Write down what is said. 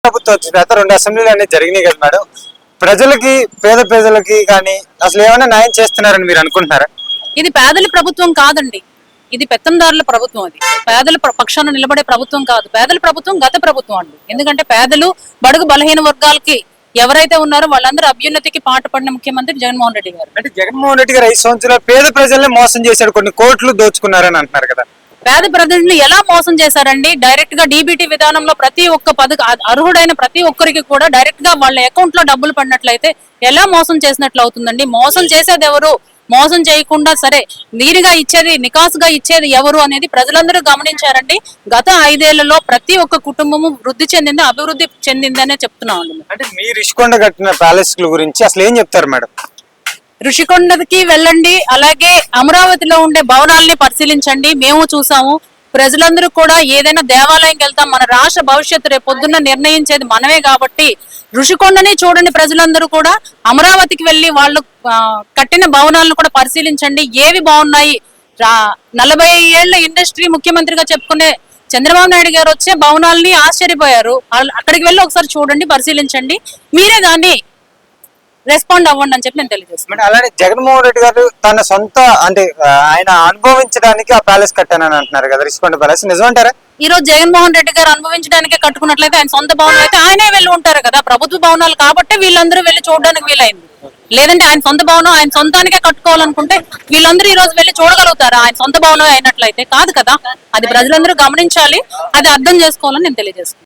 ప్రభుత్వం వచ్చిన తర్వాత 2 అసెంబ్లీలు అనేది జరిగినాయి కదా మేడం. ప్రజలకి, పేద ప్రజలకి కానీ అసలు ఏమైనా న్యాయం చేస్తున్నారని మీరు అనుకుంటున్నారా? ఇది పేదల ప్రభుత్వం కాదండి, ఇది పెత్తందారుల ప్రభుత్వం. అది పేదల పక్షాన నిలబడే ప్రభుత్వం కాదు. పేదల ప్రభుత్వం గత ప్రభుత్వం అండి. ఎందుకంటే పేదలు, బడుగు బలహీన వర్గాలకి ఎవరైతే ఉన్నారో వాళ్ళందరూ అభ్యున్నతికి పాటుపడిన ముఖ్యమంత్రి జగన్మోహన్ రెడ్డి గారు. అంటే జగన్మోహన్ రెడ్డి గారు 5 సంవత్సరాలు పేద ప్రజల్ని మోసం చేశాడు, కొన్ని కోట్లు దోచుకున్నారని అంటున్నారు కదా. పేద ప్రజలను ఎలా మోసం చేశారండి? డైరెక్ట్ గా డీబీటీ విధానంలో ప్రతి ఒక్క అర్హుడైన ప్రతి ఒక్కరికి కూడా డైరెక్ట్ గా వాళ్ళ అకౌంట్ లో డబ్బులు పడినట్లయితే ఎలా మోసం చేసినట్లు అవుతుందండి? మోసం చేసేది ఎవరు? మోసం చేయకుండా సరే నీరుగా ఇచ్చేది, నికాసుగా ఇచ్చేది ఎవరు అనేది ప్రజలందరూ గమనించారండి. గత 5 ఏళ్లలో ప్రతి ఒక్క కుటుంబము వృద్ధి చెందింది, అభివృద్ధి చెందిందనే చెప్తున్నాం అండి. అంటే మీరు రిషికొండ కట్టిన ప్యాలెస్ గురించి అసలు ఏం చెప్తారు మేడం? ఋషికొండకి వెళ్ళండి, అలాగే అమరావతిలో ఉండే భవనాలని పరిశీలించండి. మేము చూసాము. ప్రజలందరూ కూడా ఏదైనా దేవాలయంకి వెళ్తాం, మన రాష్ట్ర భవిష్యత్తు రేపు పొద్దున్న నిర్ణయించేది మనమే కాబట్టి ఋషికొండని చూడండి. ప్రజలందరూ కూడా అమరావతికి వెళ్లి వాళ్ళు కట్టిన భవనాలను కూడా పరిశీలించండి, ఏవి బాగున్నాయి. 40 ఏళ్ల ఇండస్ట్రీ ముఖ్యమంత్రిగా చెప్పుకునే చంద్రబాబు నాయుడు గారు వచ్చే భవనాలని ఆశ్చర్యపోయారు. అక్కడికి వెళ్ళి ఒకసారి చూడండి, పరిశీలించండి, మీరే దాన్ని రెస్పాండ్ అవ్వండి అని చెప్పి నేను తెలియజేస్తాను. అలానే జగన్మోహన్ రెడ్డి గారు తన సొంత అంటే ఆయన అనుభవించడానికి ఆ ప్యాలెస్ కట్టానని అంటున్నారు కదా, రిషికొండ ప్యాలెస్ నిజమంటారా? ఈ రోజు జగన్మోహన్ రెడ్డి గారు అనుభవించడానికే కట్టుకున్నట్లయితే ఆయన సొంత భవనాలు అయితే ఆయనే వెళ్ళి ఉంటారు కదా. ప్రభుత్వ భవనాలు కాబట్టి వీళ్ళందరూ వెళ్ళి చూడడానికి వీలైంది. లేదంటే ఆయన సొంత భవనం ఆయన సొంతానికే కట్టుకోవాలనుకుంటే వీళ్ళందరూ ఈ రోజు వెళ్ళి చూడగలుగుతారా? ఆయన సొంత భవనం అయినట్లయితే కాదు కదా. అది ప్రజలందరూ గమనించాలి, అది అర్థం చేసుకోవాలని నేను తెలియజేస్తాను.